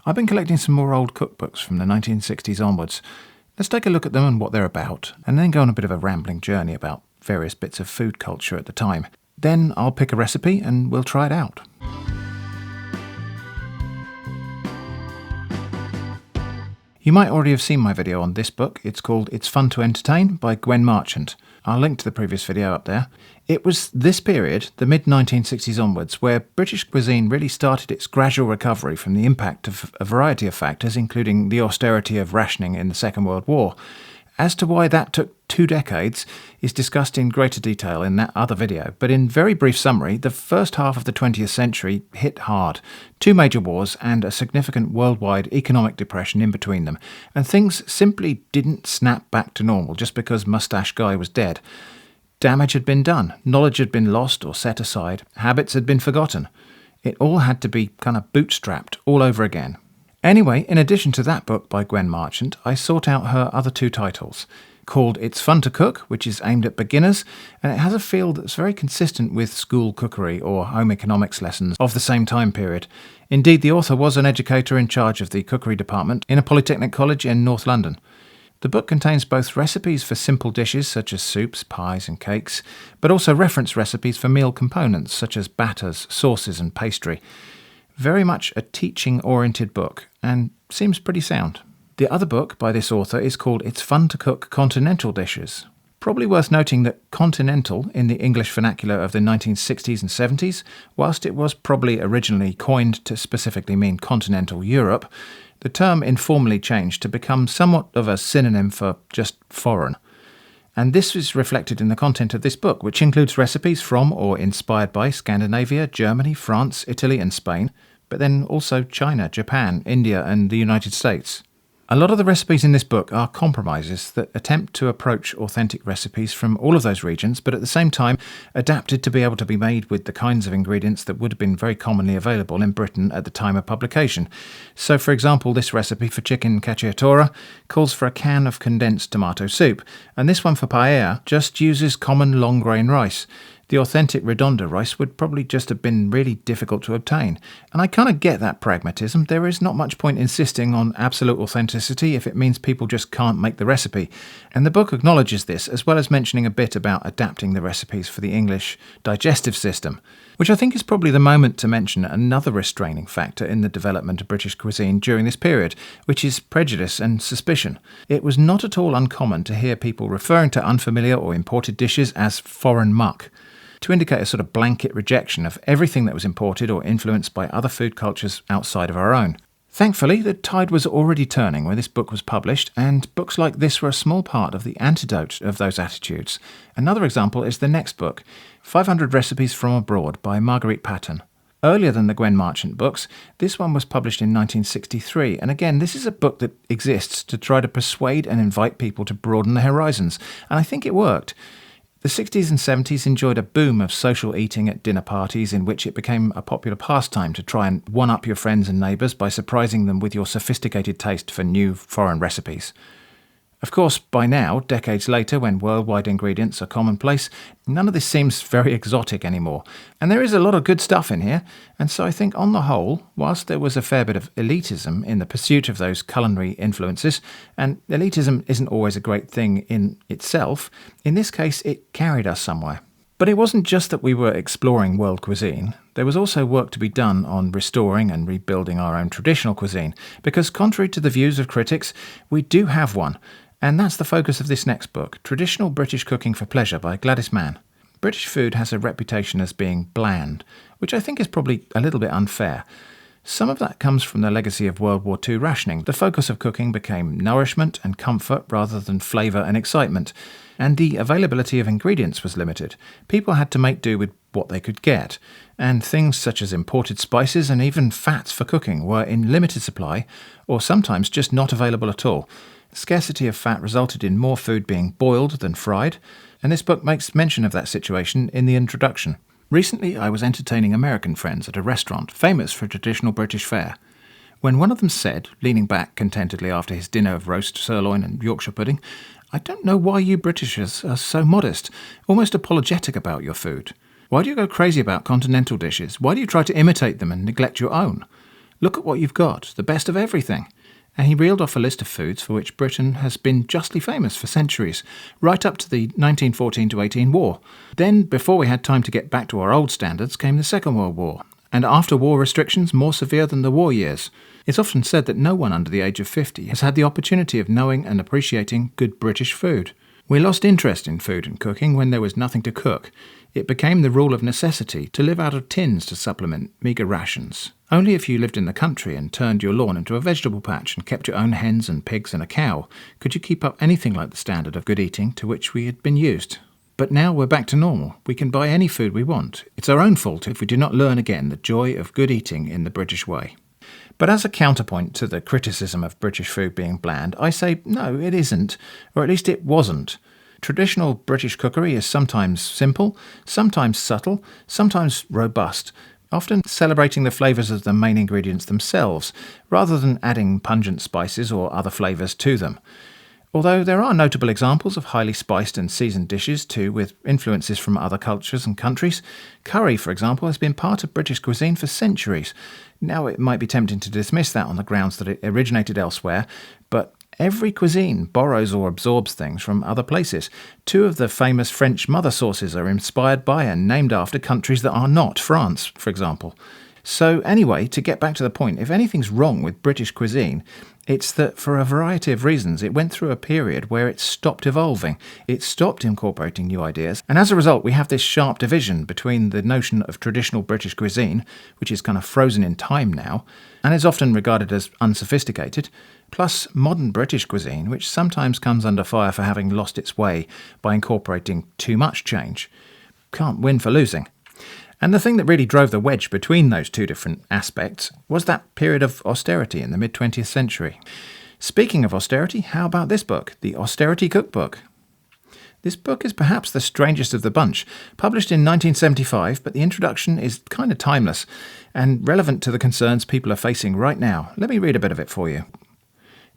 I've been collecting some more old cookbooks from the 1960s onwards. Let's take a look at them and what they're about, and then go on a bit of a rambling journey about various bits of food culture at the time. Then I'll pick a recipe and we'll try it out. You might already have seen my video on this book. It's called It's Fun to Entertain by Gwen Marchant. I'll link to the previous video up there. It was this period, the mid-1960s onwards, where British cuisine really started its gradual recovery from the impact of a variety of factors, including the austerity of rationing in the Second World War. As to why that took 2 decades is discussed in greater detail in that other video, but in very brief summary, the first half of the 20th century hit hard. 2 major wars and a significant worldwide economic depression in between them, and things simply didn't snap back to normal just because Moustache Guy was dead. Damage had been done, knowledge had been lost or set aside, habits had been forgotten. It all had to be kind of bootstrapped all over again. Anyway, in addition to that book by Gwen Marchant, I sought out her other 2 titles, called It's Fun to Cook, which is aimed at beginners, and it has a feel that's very consistent with school cookery or home economics lessons of the same time period. Indeed, the author was an educator in charge of the cookery department in a polytechnic college in North London. The book contains both recipes for simple dishes such as soups, pies and cakes, but also reference recipes for meal components such as batters, sauces and pastry. Very much a teaching-oriented book, and seems pretty sound. The other book by this author is called It's Fun to Cook Continental Dishes. Probably worth noting that continental in the English vernacular of the 1960s and 70s, whilst it was probably originally coined to specifically mean continental Europe, the term informally changed to become somewhat of a synonym for just foreign. And this is reflected in the content of this book, which includes recipes from or inspired by Scandinavia, Germany, France, Italy and Spain, but then also China, Japan, India and the United States. A lot of the recipes in this book are compromises that attempt to approach authentic recipes from all of those regions, but at the same time adapted to be able to be made with the kinds of ingredients that would have been very commonly available in Britain at the time of publication. So, for example, this recipe for chicken cacciatora calls for a can of condensed tomato soup, and this one for paella just uses common long grain rice. The authentic Redonda rice would probably just have been really difficult to obtain. And I kind of get that pragmatism. There is not much point insisting on absolute authenticity if it means people just can't make the recipe. And the book acknowledges this, as well as mentioning a bit about adapting the recipes for the English digestive system, which I think is probably the moment to mention another restraining factor in the development of British cuisine during this period, which is prejudice and suspicion. It was not at all uncommon to hear people referring to unfamiliar or imported dishes as foreign muck, to indicate a sort of blanket rejection of everything that was imported or influenced by other food cultures outside of our own. Thankfully, the tide was already turning when this book was published, and books like this were a small part of the antidote of those attitudes. Another example is the next book, 500 Recipes from Abroad by Marguerite Patton. Earlier than the Gwen Marchant books, this one was published in 1963, and again, this is a book that exists to try to persuade and invite people to broaden their horizons, and I think it worked. The 60s and 70s enjoyed a boom of social eating at dinner parties in which it became a popular pastime to try and one-up your friends and neighbours by surprising them with your sophisticated taste for new foreign recipes. Of course, by now, decades later, when worldwide ingredients are commonplace, none of this seems very exotic anymore. And there is a lot of good stuff in here, and so I think on the whole, whilst there was a fair bit of elitism in the pursuit of those culinary influences, and elitism isn't always a great thing in itself, in this case it carried us somewhere. But it wasn't just that we were exploring world cuisine. There was also work to be done on restoring and rebuilding our own traditional cuisine, because contrary to the views of critics, we do have one. And that's the focus of this next book, Traditional British Cooking for Pleasure by Gladys Mann. British food has a reputation as being bland, which I think is probably a little bit unfair. Some of that comes from the legacy of World War II rationing. The focus of cooking became nourishment and comfort rather than flavour and excitement, and the availability of ingredients was limited. People had to make do with what they could get, and things such as imported spices and even fats for cooking were in limited supply, or sometimes just not available at all. Scarcity of fat resulted in more food being boiled than fried, and this book makes mention of that situation in the introduction. Recently, I was entertaining American friends at a restaurant famous for traditional British fare, when one of them said, leaning back contentedly after his dinner of roast sirloin and Yorkshire pudding, "I don't know why you Britishers are so modest, almost apologetic about your food. Why do you go crazy about continental dishes? Why do you try to imitate them and neglect your own? Look at what you've got, the best of everything." And he reeled off a list of foods for which Britain has been justly famous for centuries, right up to the 1914-18 war. Then, before we had time to get back to our old standards, came the Second World War, and after-war restrictions more severe than the war years. It's often said that no one under the age of 50 has had the opportunity of knowing and appreciating good British food. We lost interest in food and cooking when there was nothing to cook. It became the rule of necessity to live out of tins to supplement meagre rations. Only if you lived in the country and turned your lawn into a vegetable patch and kept your own hens and pigs and a cow could you keep up anything like the standard of good eating to which we had been used. But now we're back to normal. We can buy any food we want. It's our own fault if we do not learn again the joy of good eating in the British way. But as a counterpoint to the criticism of British food being bland, I say no, it isn't, or at least it wasn't. Traditional British cookery is sometimes simple, sometimes subtle, sometimes robust, often celebrating the flavours of the main ingredients themselves, rather than adding pungent spices or other flavours to them. Although there are notable examples of highly spiced and seasoned dishes too, with influences from other cultures and countries. Curry, for example, has been part of British cuisine for centuries. Now it might be tempting to dismiss that on the grounds that it originated elsewhere, but every cuisine borrows or absorbs things from other places. Two of the famous French mother sauces are inspired by and named after countries that are not France, for example. So anyway, to get back to the point, if anything's wrong with British cuisine, it's that for a variety of reasons it went through a period where it stopped evolving, it stopped incorporating new ideas, and as a result we have this sharp division between the notion of traditional British cuisine, which is kind of frozen in time now, and is often regarded as unsophisticated, plus modern British cuisine, which sometimes comes under fire for having lost its way by incorporating too much change. Can't win for losing. And the thing that really drove the wedge between those two different aspects was that period of austerity in the mid-20th century. Speaking of austerity, how about this book, the Austerity Cookbook? This book is perhaps the strangest of the bunch, published in 1975, but the introduction is kind of timeless and relevant to the concerns people are facing right now. Let me read a bit of it for you.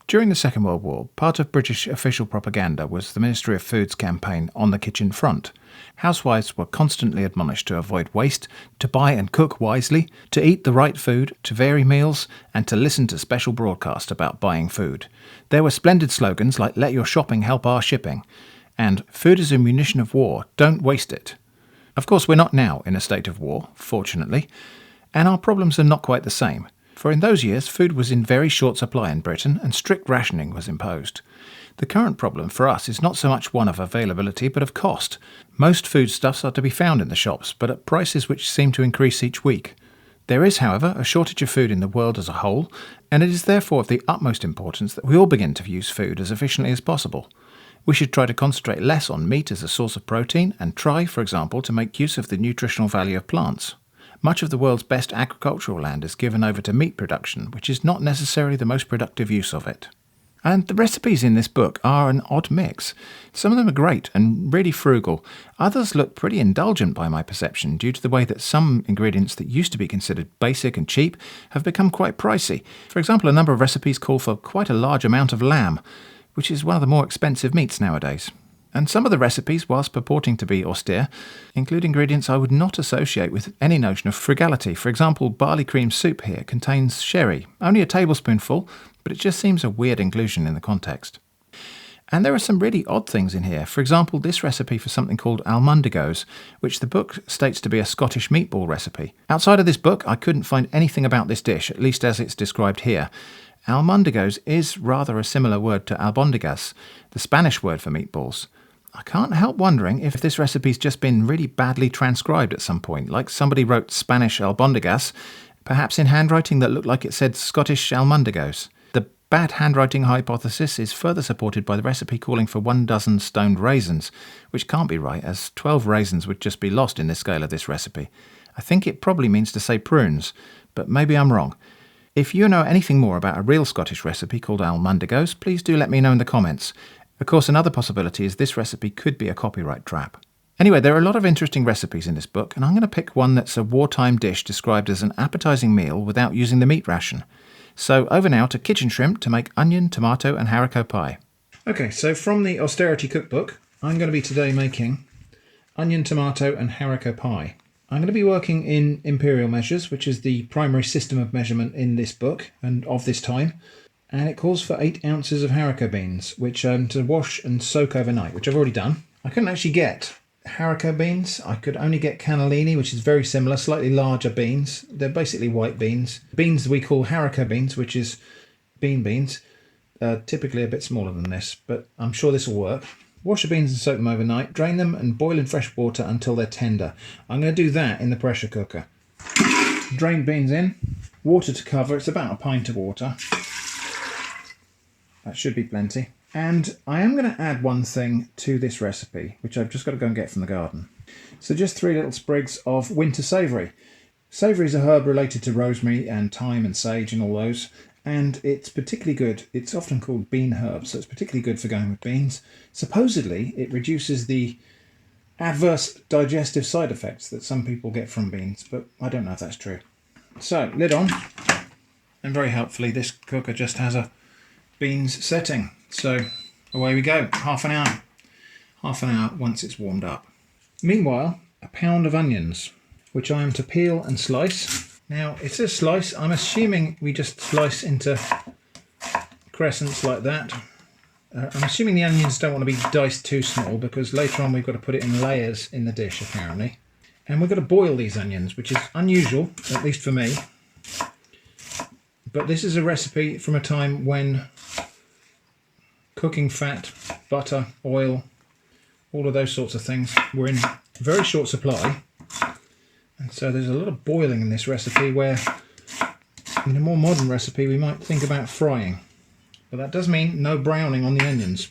During the Second World War, part of British official propaganda was the Ministry of Food's campaign On the Kitchen Front. Housewives were constantly admonished to avoid waste, to buy and cook wisely, to eat the right food, to vary meals, and to listen to special broadcasts about buying food. There were splendid slogans like "Let your shopping help our shipping," and "Food is a munition of war, don't waste it." Of course, we're not now in a state of war, fortunately, and our problems are not quite the same. For in those years, food was in very short supply in Britain and strict rationing was imposed. The current problem for us is not so much one of availability but of cost. Most foodstuffs are to be found in the shops, but at prices which seem to increase each week. There is, however, a shortage of food in the world as a whole, and it is therefore of the utmost importance that we all begin to use food as efficiently as possible. We should try to concentrate less on meat as a source of protein and try, for example, to make use of the nutritional value of plants. Much of the world's best agricultural land is given over to meat production, which is not necessarily the most productive use of it. And the recipes in this book are an odd mix. Some of them are great and really frugal. Others look pretty indulgent by my perception due to the way that some ingredients that used to be considered basic and cheap have become quite pricey. For example, a number of recipes call for quite a large amount of lamb, which is one of the more expensive meats nowadays. And some of the recipes, whilst purporting to be austere, include ingredients I would not associate with any notion of frugality. For example, barley cream soup here contains sherry, only a tablespoonful, but it just seems a weird inclusion in the context. And there are some really odd things in here. For example, this recipe for something called almondigos, which the book states to be a Scottish meatball recipe. Outside of this book, I couldn't find anything about this dish, at least as it's described here. Almondigos is rather a similar word to albondigas, the Spanish word for meatballs. I can't help wondering if this recipe's just been really badly transcribed at some point, like somebody wrote Spanish albondigas, perhaps in handwriting that looked like it said Scottish almondigos. The bad handwriting hypothesis is further supported by the recipe calling for 1 dozen stoned raisins, which can't be right, as 12 raisins would just be lost in the scale of this recipe. I think it probably means to say prunes, but maybe I'm wrong. If you know anything more about a real Scottish recipe called almondigos, please do let me know in the comments. Of course, another possibility is this recipe could be a copyright trap. Anyway, there are a lot of interesting recipes in this book, and I'm going to pick one that's a wartime dish described as an appetising meal without using the meat ration. So over now to kitchen shrimp to make onion, tomato and haricot pie. Okay, so from the Austerity Cookbook, I'm going to be today making onion, tomato and haricot pie. I'm going to be working in imperial measures, which is the primary system of measurement in this book and of this time. And it calls for 8 ounces of haricot beans, which to wash and soak overnight, which I've already done. I couldn't actually get haricot beans. I could only get cannellini, which is very similar, slightly larger beans. They're basically white beans. Beans we call haricot beans, which is beans, typically a bit smaller than this, but I'm sure this will work. Wash the beans and soak them overnight, drain them and boil in fresh water until they're tender. I'm going to do that in the pressure cooker. Drain beans in, water to cover, it's about a pint of water. That should be plenty. And I am going to add one thing to this recipe, which I've just got to go and get from the garden. So just 3 little sprigs of winter savoury. Savoury is a herb related to rosemary and thyme and sage and all those. And it's particularly good. It's often called bean herb, so it's particularly good for going with beans. Supposedly, it reduces the adverse digestive side effects that some people get from beans, but I don't know if that's true. So, lid on, and very helpfully, this cooker just has a beans setting. So, away we go, half an hour. Half an hour once it's warmed up. Meanwhile, a pound of onions, which I am to peel and slice. Now, it says slice. I'm assuming we just slice into crescents like that. I'm assuming the onions don't want to be diced too small because later on we've got to put it in layers in the dish, apparently. And we've got to boil these onions, which is unusual, at least for me. But this is a recipe from a time when cooking fat, butter, oil, all of those sorts of things were in very short supply. And so there's a lot of boiling in this recipe where in a more modern recipe we might think about frying. But that does mean no browning on the onions,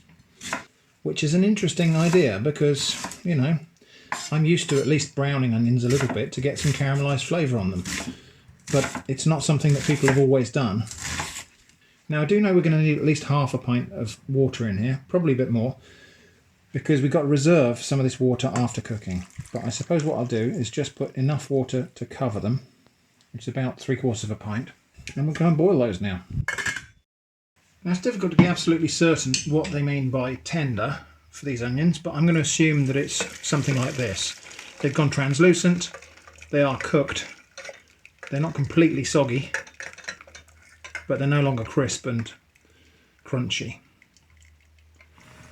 which is an interesting idea because, you know, I'm used to at least browning onions a little bit to get some caramelised flavour on them. But it's not something that people have always done. Now I do know we're going to need at least half a pint of water in here, probably a bit more, because we've got to reserve some of this water after cooking. But I suppose what I'll do is just put enough water to cover them, which is about 3/4 of a pint, and we'll go and boil those now. Now it's difficult to be absolutely certain what they mean by tender for these onions, but I'm going to assume that it's something like this. They've gone translucent, they are cooked, they're not completely soggy, but they're no longer crisp and crunchy.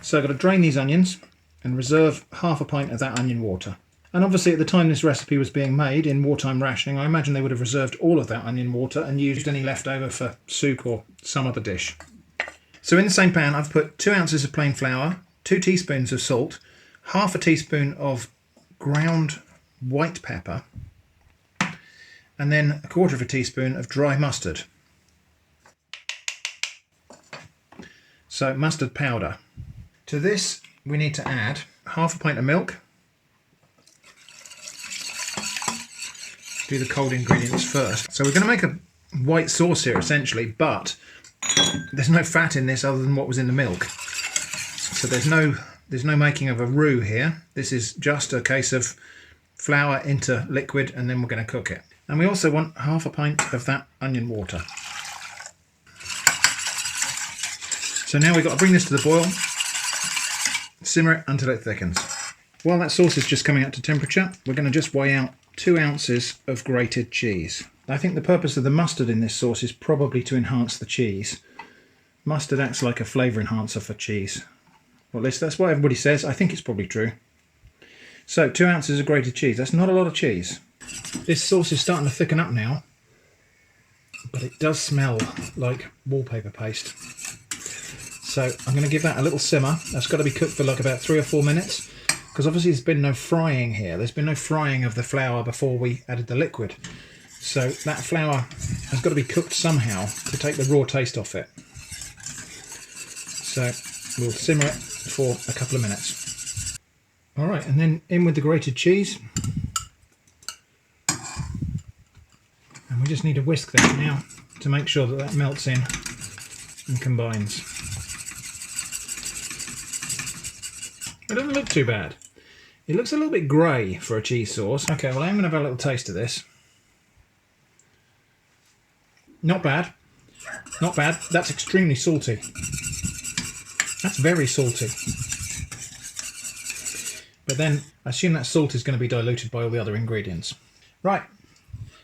So I've got to drain these onions and reserve half a pint of that onion water. And obviously at the time this recipe was being made in wartime rationing, I imagine they would have reserved all of that onion water and used any left over for soup or some other dish. So in the same pan I've put 2 ounces of plain flour, 2 teaspoons of salt, half a teaspoon of ground white pepper, and then 1/4 teaspoon of dry mustard. So mustard powder. To this we need to add half a pint of milk. Do the cold ingredients first. So we're going to make a white sauce here essentially, but there's no fat in this other than what was in the milk. So there's no making of a roux here. This is just a case of flour into liquid and then we're going to cook it. And we also want half a pint of that onion water. So now we've got to bring this to the boil, simmer it until it thickens. While that sauce is just coming up to temperature, we're going to just weigh out 2 ounces of grated cheese. I think the purpose of the mustard in this sauce is probably to enhance the cheese. Mustard acts like a flavour enhancer for cheese. Well, at least that's what everybody says. I think it's probably true. So 2 ounces of grated cheese. That's not a lot of cheese. This sauce is starting to thicken up now, but it does smell like wallpaper paste. So I'm going to give that a little simmer. That's got to be cooked for like about 3 or 4 minutes, because obviously there's been no frying here. There's been no frying of the flour before we added the liquid. So that flour has got to be cooked somehow to take the raw taste off it. So we'll simmer it for a couple of minutes. All right, and then in with the grated cheese. And we just need to whisk that now to make sure that that melts in and combines. It doesn't look too bad. It looks a little bit grey for a cheese sauce. Okay, well I'm going to have a little taste of this. Not bad. Not bad. That's extremely salty. That's very salty. But then I assume that salt is going to be diluted by all the other ingredients. Right,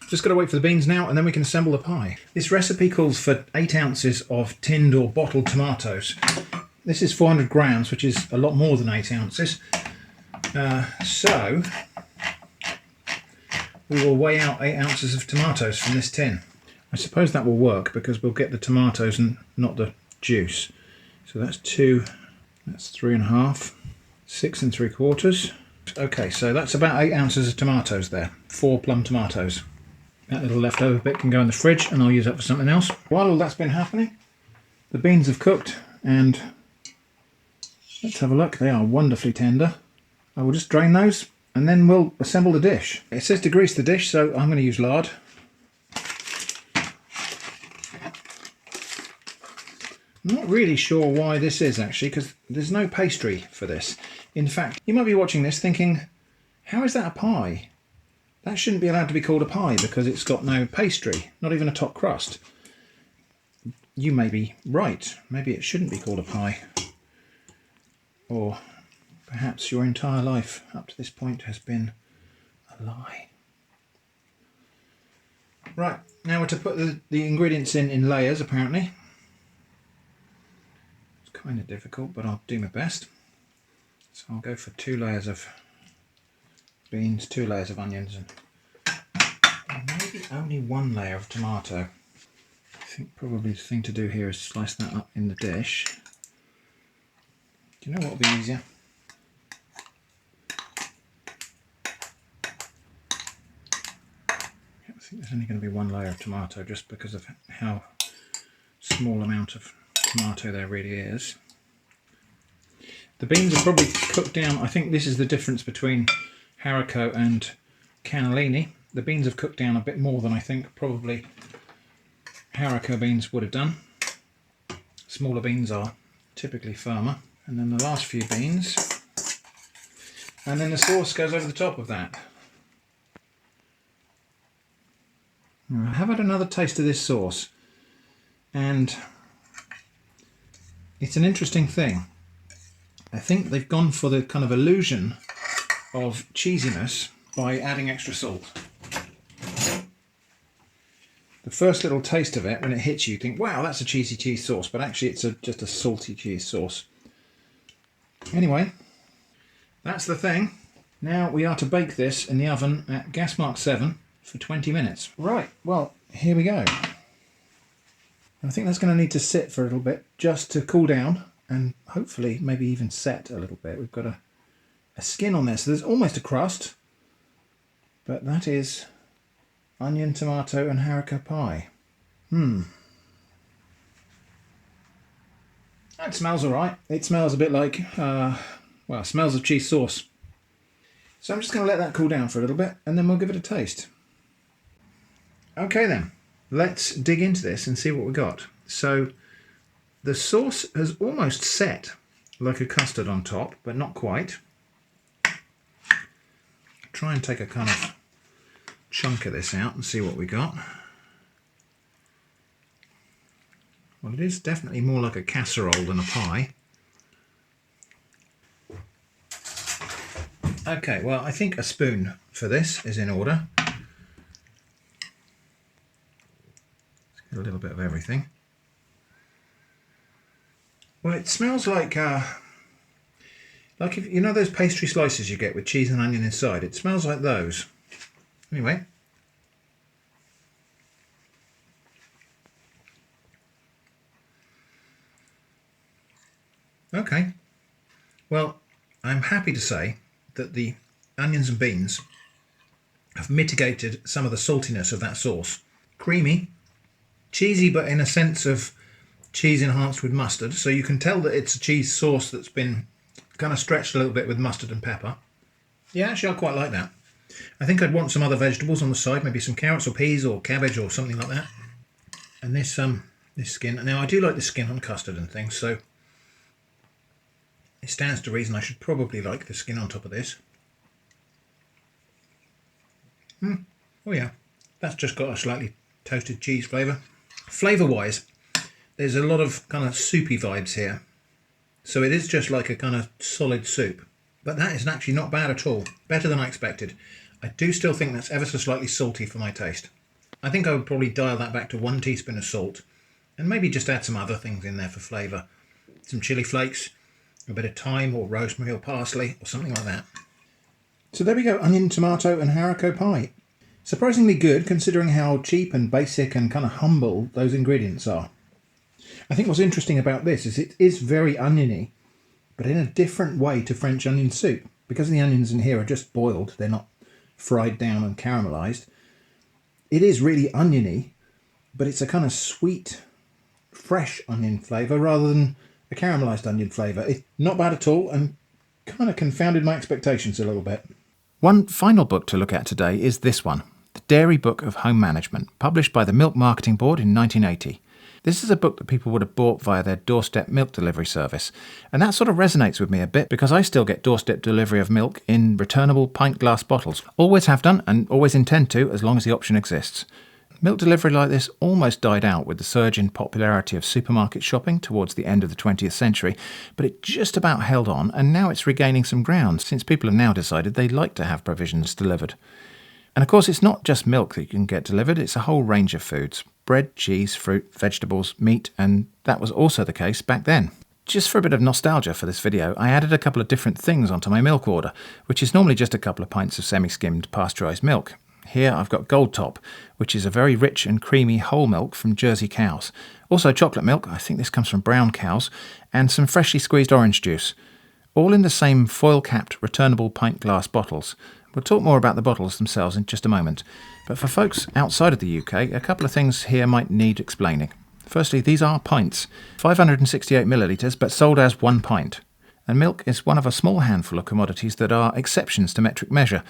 just got to wait for the beans now and then we can assemble the pie. This recipe calls for 8 ounces of tinned or bottled tomatoes. This is 400 grams, which is a lot more than 8 ounces. So we will weigh out 8 ounces of tomatoes from this tin. I suppose that will work because we'll get the tomatoes and not the juice. So that's 2, that's 3.5, 6 3/4. Okay, so that's about 8 ounces of tomatoes there, 4 plum tomatoes. That little leftover bit can go in the fridge and I'll use that for something else. While all that's been happening, the beans have cooked and let's have a look. They are wonderfully tender. I will just drain those and then we'll assemble the dish. It says to grease the dish, so I'm going to use lard. I'm not really sure why this is actually, because there's no pastry for this. In fact, you might be watching this thinking, how is that a pie? That shouldn't be allowed to be called a pie because it's got no pastry, not even a top crust. You may be right. Maybe it shouldn't be called a pie. Or perhaps your entire life up to this point has been a lie. Right, now we're to put the ingredients in layers apparently. It's kind of difficult, but I'll do my best. So I'll go for 2 layers of beans, 2 layers of onions, and maybe only 1 layer of tomato. I think probably the thing to do here is slice that up in the dish. Do you know what would be easier? I think there's only going to be 1 layer of tomato just because of how small amount of tomato there really is. The beans are probably cooked down. I think this is the difference between haricot and cannellini. The beans have cooked down a bit more than I think probably haricot beans would have done. Smaller beans are typically firmer. And then the last few beans. And then the sauce goes over the top of that. I have had another taste of this sauce and it's an interesting thing. I think they've gone for the kind of illusion of cheesiness by adding extra salt. The first little taste of it, when it hits you, you think, wow, that's a cheesy cheese sauce, but actually it's just a salty cheese sauce. Anyway, that's the thing. Now we are to bake this in the oven at gas mark 7 for 20 minutes. Right, well, here we go. I think that's going to need to sit for a little bit just to cool down and hopefully maybe even set a little bit. We've got a skin on there, so there's almost a crust, but that is onion, tomato and haricot pie. That smells alright. It smells a bit like, well, it smells of cheese sauce. So I'm just going to let that cool down for a little bit and then we'll give it a taste. Okay then, let's dig into this and see what we got. So the sauce has almost set like a custard on top, but not quite. Try and take a kind of chunk of this out and see what we got. Well, it is definitely more like a casserole than a pie. Okay, well, I think a spoon for this is in order. Let's get a little bit of everything. Well, it smells like if you know those pastry slices you get with cheese and onion inside. It smells like those. Anyway. Okay. Well, I'm happy to say that the onions and beans have mitigated some of the saltiness of that sauce. Creamy, cheesy, but in a sense of cheese enhanced with mustard, so you can tell that it's a cheese sauce that's been kind of stretched a little bit with mustard and pepper. Yeah, actually I quite like that. I think I'd want some other vegetables on the side, maybe some carrots or peas or cabbage or something like that. And this skin, now I do like the skin on custard and things, so it stands to reason I should probably like the skin on top of this. Oh yeah, that's just got a slightly toasted cheese flavour. Flavour-wise, there's a lot of kind of soupy vibes here. So it is just like a kind of solid soup. But that is actually not bad at all. Better than I expected. I do still think that's ever so slightly salty for my taste. I think I would probably dial that back to 1 teaspoon of salt and maybe just add some other things in there for flavour. Some chilli flakes, a bit of thyme or rosemary or parsley or something like that. So there we go, onion, tomato and haricot pie. Surprisingly good considering how cheap and basic and kind of humble those ingredients are. I think what's interesting about this is it is very oniony, but in a different way to French onion soup. Because the onions in here are just boiled, they're not fried down and caramelised. It is really oniony, but it's a kind of sweet, fresh onion flavour rather than a caramelised onion flavour. It's not bad at all and kind of confounded my expectations a little bit. One final book to look at today is this one, The Dairy Book of Home Management, published by the Milk Marketing Board in 1980. This is a book that people would have bought via their doorstep milk delivery service. And that sort of resonates with me a bit because I still get doorstep delivery of milk in returnable pint glass bottles. Always have done and always intend to as long as the option exists. Milk delivery like this almost died out with the surge in popularity of supermarket shopping towards the end of the 20th century, but it just about held on and now it's regaining some ground since people have now decided they like to have provisions delivered. And of course it's not just milk that you can get delivered, it's a whole range of foods. Bread, cheese, fruit, vegetables, meat, and that was also the case back then. Just for a bit of nostalgia for this video, I added a couple of different things onto my milk order, which is normally just a couple of pints of semi-skimmed pasteurised milk. Here I've got Gold Top, which is a very rich and creamy whole milk from Jersey cows. Also chocolate milk, I think this comes from brown cows, and some freshly squeezed orange juice. All in the same foil-capped returnable pint glass bottles. We'll talk more about the bottles themselves in just a moment. But for folks outside of the UK, a couple of things here might need explaining. Firstly, these are pints, 568 millilitres, but sold as 1 pint. And milk is one of a small handful of commodities that are exceptions to metric measure.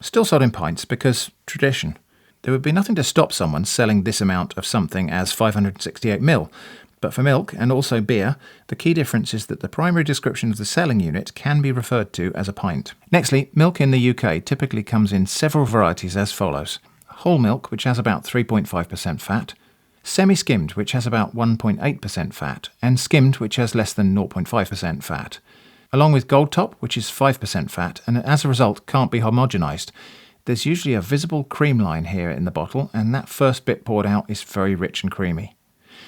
Still sold in pints because tradition. There would be nothing to stop someone selling this amount of something as 568 ml. But for milk, and also beer, the key difference is that the primary description of the selling unit can be referred to as a pint. Nextly, milk in the UK typically comes in several varieties as follows. Whole milk, which has about 3.5% fat, semi-skimmed, which has about 1.8% fat, and skimmed, which has less than 0.5% fat. Along with Gold Top, which is 5% fat, and as a result can't be homogenised. There's usually a visible cream line here in the bottle, and that first bit poured out is very rich and creamy.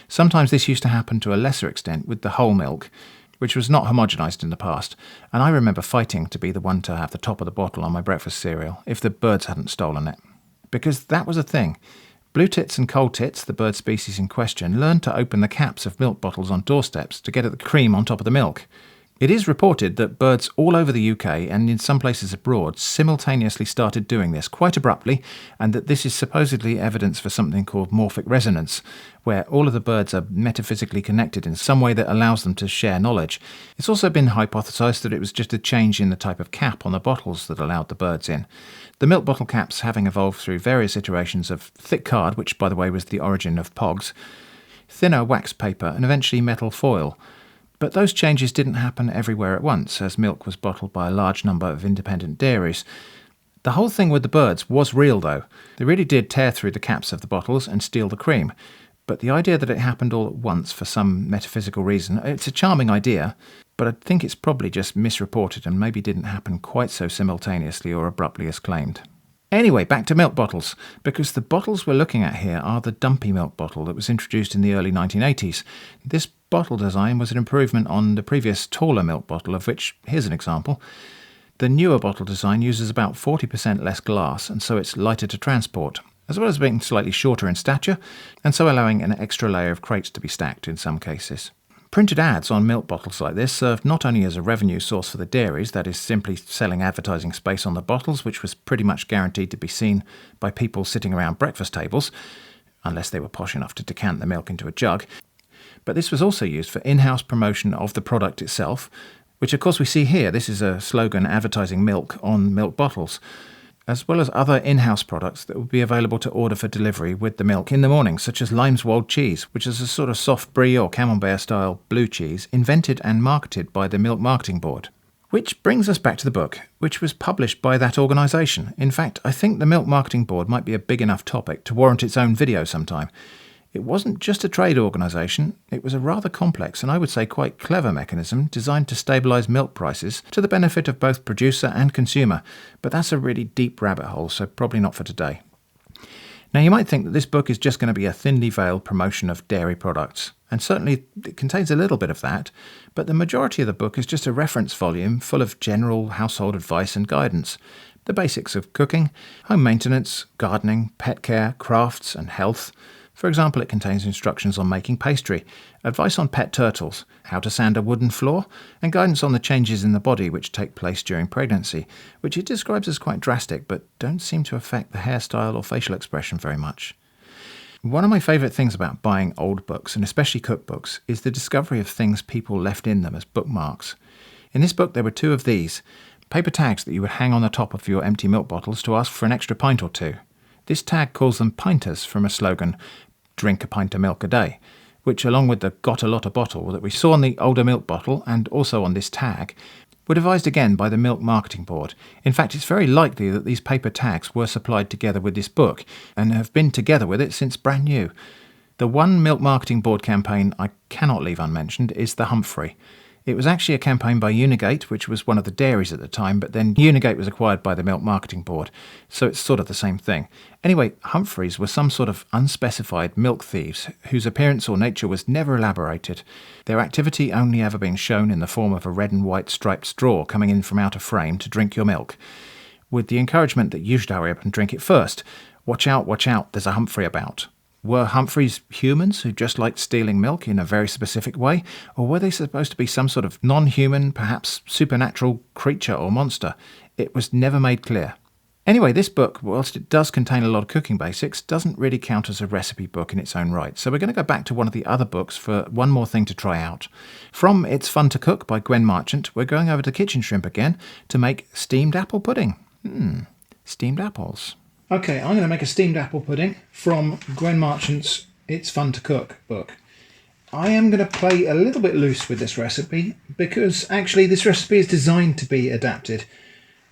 Sometimes this used to happen to a lesser extent with the whole milk, which was not homogenised in the past, and I remember fighting to be the one to have the top of the bottle on my breakfast cereal if the birds hadn't stolen it. Because that was a thing. Blue tits and cold tits, the bird species in question, learned to open the caps of milk bottles on doorsteps to get at the cream on top of the milk. It is reported that birds all over the UK and in some places abroad simultaneously started doing this quite abruptly, and that this is supposedly evidence for something called morphic resonance, where all of the birds are metaphysically connected in some way that allows them to share knowledge. It's also been hypothesised that it was just a change in the type of cap on the bottles that allowed the birds in. The milk bottle caps having evolved through various iterations of thick card, which by the way was the origin of Pogs, thinner wax paper and eventually metal foil. But those changes didn't happen everywhere at once, as milk was bottled by a large number of independent dairies. The whole thing with the birds was real though. They really did tear through the caps of the bottles and steal the cream. But the idea that it happened all at once for some metaphysical reason, it's a charming idea, but I think it's probably just misreported and maybe didn't happen quite so simultaneously or abruptly as claimed. Anyway, back to milk bottles, because the bottles we're looking at here are the dumpy milk bottle that was introduced in the early 1980s. This bottle design was an improvement on the previous taller milk bottle, of which, here's an example. The newer bottle design uses about 40% less glass, and so it's lighter to transport, as well as being slightly shorter in stature, and so allowing an extra layer of crates to be stacked in some cases. Printed ads on milk bottles like this served not only as a revenue source for the dairies, that is simply selling advertising space on the bottles, which was pretty much guaranteed to be seen by people sitting around breakfast tables, unless they were posh enough to decant the milk into a jug, but this was also used for in-house promotion of the product itself, which of course we see here. This is a slogan advertising milk on milk bottles, as well as other in-house products that would be available to order for delivery with the milk in the morning, such as Lime's Wold Cheese, which is a sort of soft brie or camembert-style blue cheese invented and marketed by the Milk Marketing Board. Which brings us back to the book, which was published by that organisation. In fact, I think the Milk Marketing Board might be a big enough topic to warrant its own video sometime. It wasn't just a trade organisation, it was a rather complex and I would say quite clever mechanism designed to stabilise milk prices to the benefit of both producer and consumer, but that's a really deep rabbit hole, so probably not for today. Now you might think that this book is just going to be a thinly veiled promotion of dairy products, and certainly it contains a little bit of that, but the majority of the book is just a reference volume full of general household advice and guidance. The basics of cooking, home maintenance, gardening, pet care, crafts and health. For example, it contains instructions on making pastry, advice on pet turtles, how to sand a wooden floor, and guidance on the changes in the body which take place during pregnancy, which it describes as quite drastic but don't seem to affect the hairstyle or facial expression very much. One of my favourite things about buying old books, and especially cookbooks, is the discovery of things people left in them as bookmarks. In this book there were 2 of these, paper tags that you would hang on the top of your empty milk bottles to ask for an extra pint or 2. This tag calls them pinters from a slogan, "Drink a pint of milk a day," which along with the "got a lot of bottle" that we saw on the older milk bottle and also on this tag, were devised again by the Milk Marketing Board. In fact, it's very likely that these paper tags were supplied together with this book and have been together with it since brand new. The one Milk Marketing Board campaign I cannot leave unmentioned is the Humphrey. It was actually a campaign by Unigate, which was one of the dairies at the time, but then Unigate was acquired by the Milk Marketing Board, so it's sort of the same thing. Anyway, Humphreys were some sort of unspecified milk thieves whose appearance or nature was never elaborated, their activity only ever being shown in the form of a red and white striped straw coming in from out of frame to drink your milk, with the encouragement that you should hurry up and drink it first. Watch out, there's a Humphrey about. Were Humphreys humans who just liked stealing milk in a very specific way, or were they supposed to be some sort of non-human, perhaps supernatural creature or monster? It was never made clear. Anyway, this book, whilst it does contain a lot of cooking basics, doesn't really count as a recipe book in its own right, so we're going to go back to one of the other books for one more thing to try out. From It's Fun to Cook by Gwen Marchant, we're going over to Kitchen Shrimp again to make steamed apple pudding. Steamed apples. Okay, I'm going to make a steamed apple pudding from Gwen Marchant's It's Fun to Cook book. I am going to play a little bit loose with this recipe because actually this recipe is designed to be adapted.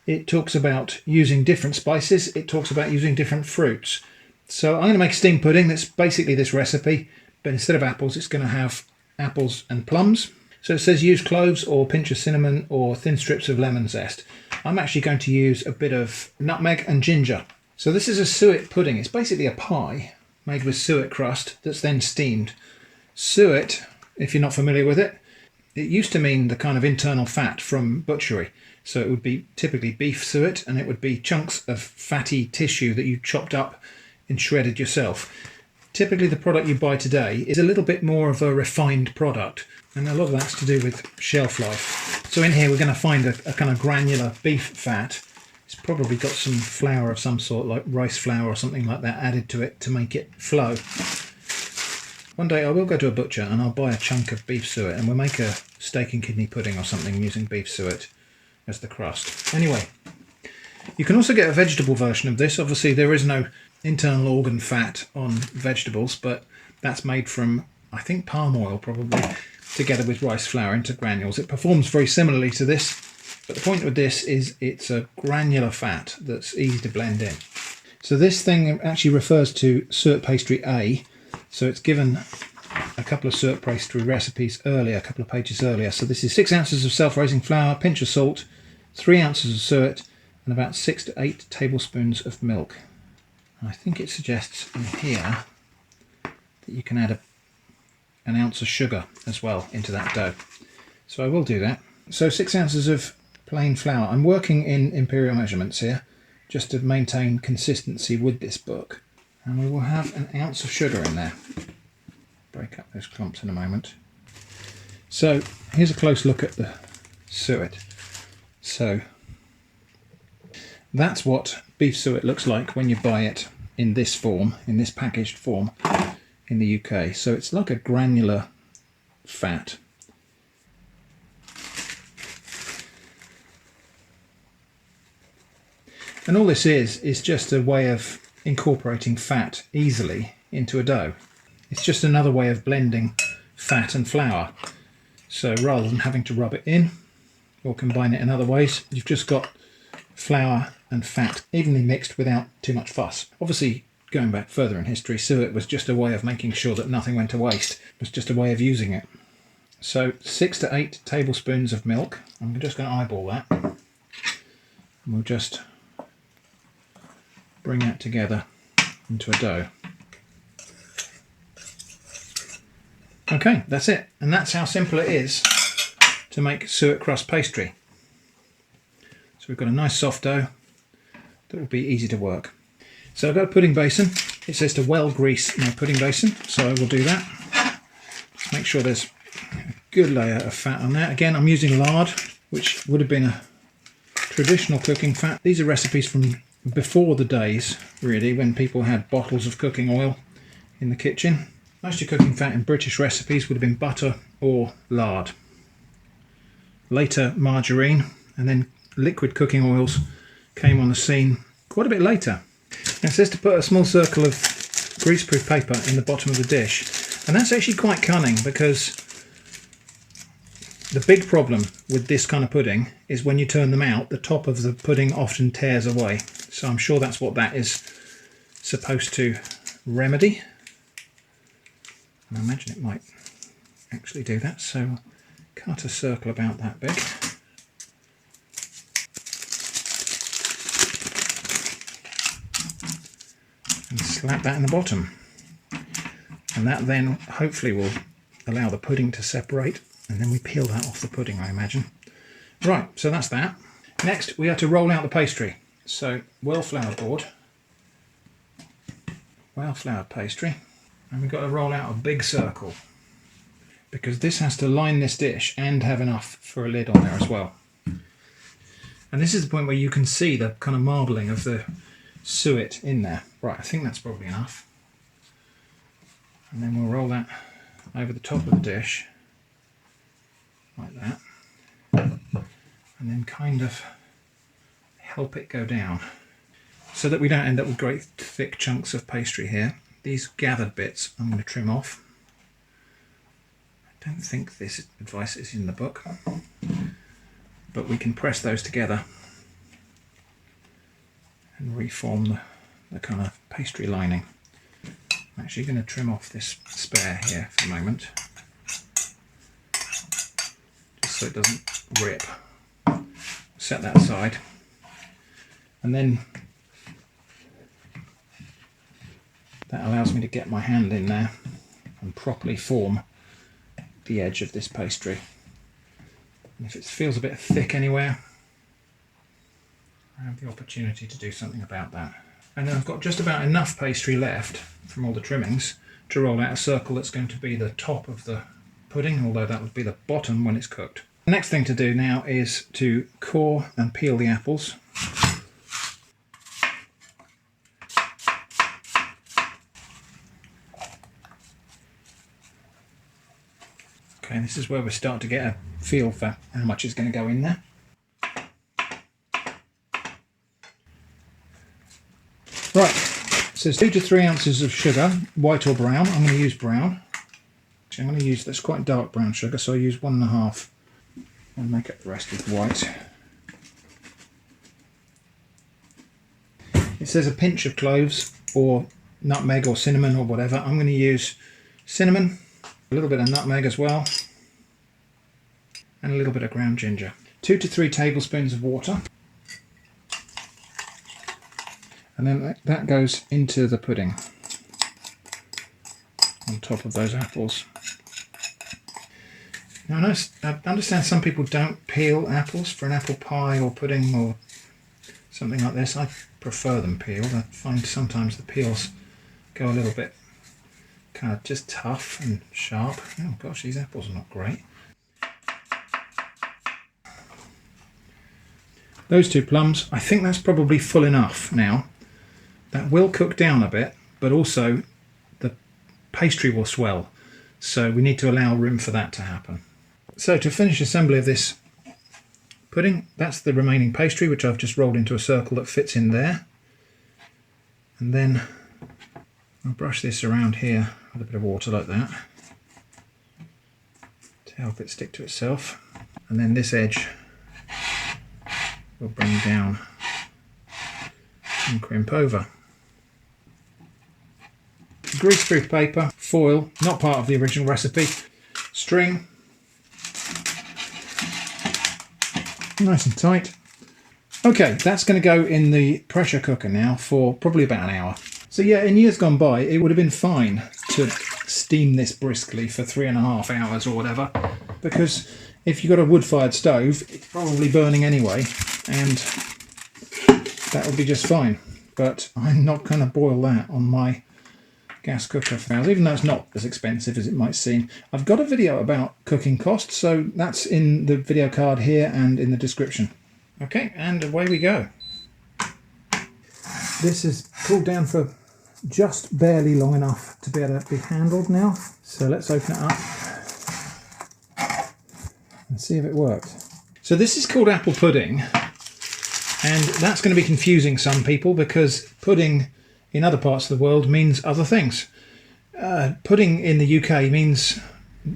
It talks about using different spices, it talks about using different fruits. So I'm going to make a steamed pudding that's basically this recipe, but instead of apples it's going to have apples and plums. So it says use cloves or pinch of cinnamon or thin strips of lemon zest. I'm actually going to use a bit of nutmeg and ginger. So this is a suet pudding. It's basically a pie made with suet crust that's then steamed. Suet, if you're not familiar with it, it used to mean the kind of internal fat from butchery. So it would be typically beef suet, and it would be chunks of fatty tissue that you chopped up and shredded yourself. Typically the product you buy today is a little bit more of a refined product, and a lot of that's to do with shelf life. So in here we're going to find a kind of granular beef fat. It's probably got some flour of some sort, like rice flour or something like that, added to it to make it flow. One day I will go to a butcher and I'll buy a chunk of beef suet and we'll make a steak and kidney pudding or something using beef suet as the crust. Anyway, you can also get a vegetable version of this. Obviously there is no internal organ fat on vegetables, but that's made from, I think, palm oil probably, together with rice flour into granules. It performs very similarly to this. But the point with this is it's a granular fat that's easy to blend in. So this thing actually refers to Suet Pastry A. So it's given a couple of Suet Pastry recipes earlier, a couple of pages earlier. So this is 6 ounces of self-raising flour, pinch of salt, 3 ounces of suet, and about 6 to 8 tablespoons of milk. And I think it suggests in here that you can add an ounce of sugar as well into that dough. So I will do that. So 6 ounces of plain flour. I'm working in imperial measurements here just to maintain consistency with this book, and we will have an ounce of sugar in there. Break up those clumps in a moment. So here's a close look at the suet. So that's what beef suet looks like when you buy it in this form, in this packaged form in the UK. So it's like a granular fat. And all this is just a way of incorporating fat easily into a dough. It's just another way of blending fat and flour. So rather than having to rub it in or combine it in other ways, you've just got flour and fat evenly mixed without too much fuss. Obviously, going back further in history, suet was just a way of making sure that nothing went to waste. It was just a way of using it. So 6 to 8 tablespoons of milk. I'm just going to eyeball that. And we'll just bring that together into a dough. Okay, that's it. And that's how simple it is to make suet crust pastry. So we've got a nice soft dough that will be easy to work. So I've got a pudding basin. It says to well grease my pudding basin, so I will do that. Just make sure there's a good layer of fat on there. Again, I'm using lard, which would have been a traditional cooking fat. These are recipes from before the days, really, when people had bottles of cooking oil in the kitchen. Most of your cooking fat in British recipes would have been butter or lard. Later, margarine, and then liquid cooking oils came on the scene quite a bit later. Now it says to put a small circle of greaseproof paper in the bottom of the dish, and that's actually quite cunning, because the big problem with this kind of pudding is when you turn them out, the top of the pudding often tears away. So I'm sure that's what that is supposed to remedy. And I imagine it might actually do that, so cut a circle about that big. And slap that in the bottom. And that then hopefully will allow the pudding to separate, and then we peel that off the pudding, I imagine. Right, so that's that. Next we have to roll out the pastry. So well floured board, well floured pastry, and we've got to roll out a big circle, because this has to line this dish and have enough for a lid on there as well. And this is the point where you can see the kind of marbling of the suet in there. Right, I think that's probably enough. And then we'll roll that over the top of the dish, like that. And then kind of help it go down, so that we don't end up with great thick chunks of pastry here. These gathered bits I'm going to trim off. I don't think this advice is in the book, but we can press those together and reform the kind of pastry lining. I'm actually going to trim off this spare here for a moment, just so it doesn't rip. Set that aside, and then that allows me to get my hand in there and properly form the edge of this pastry. And if it feels a bit thick anywhere, I have the opportunity to do something about that. And then I've got just about enough pastry left from all the trimmings to roll out a circle that's going to be the top of the pudding, although that would be the bottom when it's cooked. The next thing to do now is to core and peel the apples. Okay, this is where we start to get a feel for how much is going to go in there. Right, so it's 2 to 3 ounces of sugar, white or brown. I'm going to use brown. Actually, I'm going to use this quite dark brown sugar, so I use 1.5 and make up the rest with white. It says a pinch of cloves or nutmeg or cinnamon or whatever. I'm going to use cinnamon, a little bit of nutmeg as well, and a little bit of ground ginger. 2 to 3 tablespoons of water. And then that goes into the pudding on top of those apples. Now I understand some people don't peel apples for an apple pie or pudding or something like this. I prefer them peeled. I find sometimes the peels go a little bit kind of just tough and sharp. Oh gosh, these apples are not great. Those 2 plums, I think that's probably full enough now. That will cook down a bit, but also the pastry will swell. So we need to allow room for that to happen. So to finish assembly of this pudding, that's the remaining pastry, which I've just rolled into a circle that fits in there. And then I'll brush this around here with a bit of water like that to help it stick to itself. And then this edge will bring down and crimp over. greaseproof paper, foil, not part of the original recipe, string, nice and tight. Okay, that's going to go in the pressure cooker now for probably about an hour. So yeah, in years gone by, it would have been fine to steam this briskly for 3.5 hours or whatever, because if you've got a wood-fired stove, it's probably burning anyway, and that would be just fine. But I'm not going to boil that on my gas cooker for hours, even though it's not as expensive as it might seem. I've got a video about cooking costs, so that's in the video card here and in the description. Okay, and away we go. This is cooled down for just barely long enough to be able to be handled now. So let's open it up and see if it worked. So this is called apple pudding, and that's going to be confusing some people because pudding in other parts of the world means other things. Pudding in the UK means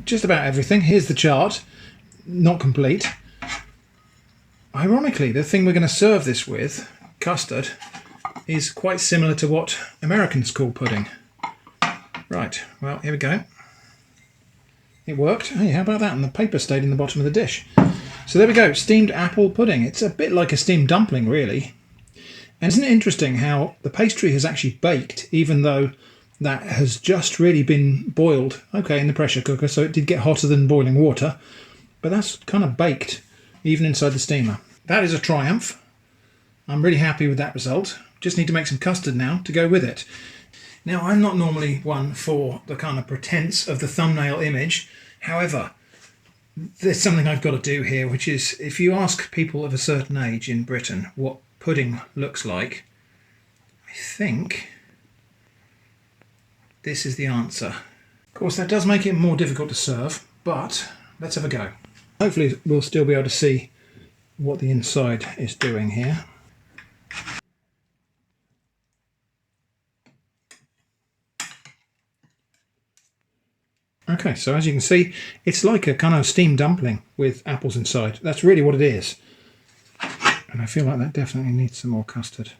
just about everything. Here's the chart, not complete. Ironically, the thing we're going to serve this with, custard, is quite similar to what Americans call pudding. Right, well, here we go. It worked. Hey, how about that? And the paper stayed in the bottom of the dish. So there we go, steamed apple pudding. It's a bit like a steamed dumpling, really. And isn't it interesting how the pastry has actually baked, even though that has just really been boiled, okay, in the pressure cooker, so it did get hotter than boiling water, but that's kind of baked, even inside the steamer. That is a triumph. I'm really happy with that result. Just need to make some custard now to go with it. Now, I'm not normally one for the kind of pretense of the thumbnail image. However, there's something I've got to do here, which is if you ask people of a certain age in Britain what pudding looks like, I think this is the answer. Of course, that does make it more difficult to serve, but let's have a go. Hopefully we'll still be able to see what the inside is doing here. Okay, so as you can see, it's like a kind of steamed dumpling with apples inside. That's really what it is. And I feel like that definitely needs some more custard.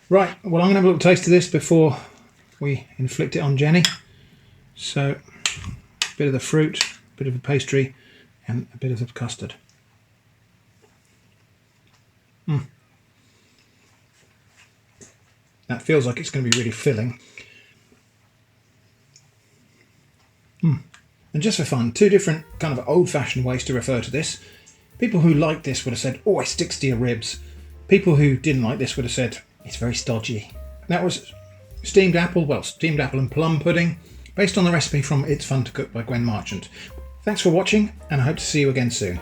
Right, well, I'm going to have a little taste of this before we inflict it on Jenny. So, a bit of the fruit, a bit of the pastry, and a bit of the custard. That feels like it's going to be really filling. And just for fun, two different kind of old-fashioned ways to refer to this. People who liked this would have said, oh, it sticks to your ribs. People who didn't like this would have said, it's very stodgy. That was steamed apple and plum pudding, based on the recipe from It's Fun to Cook by Gwen Marchant. Thanks for watching, and I hope to see you again soon.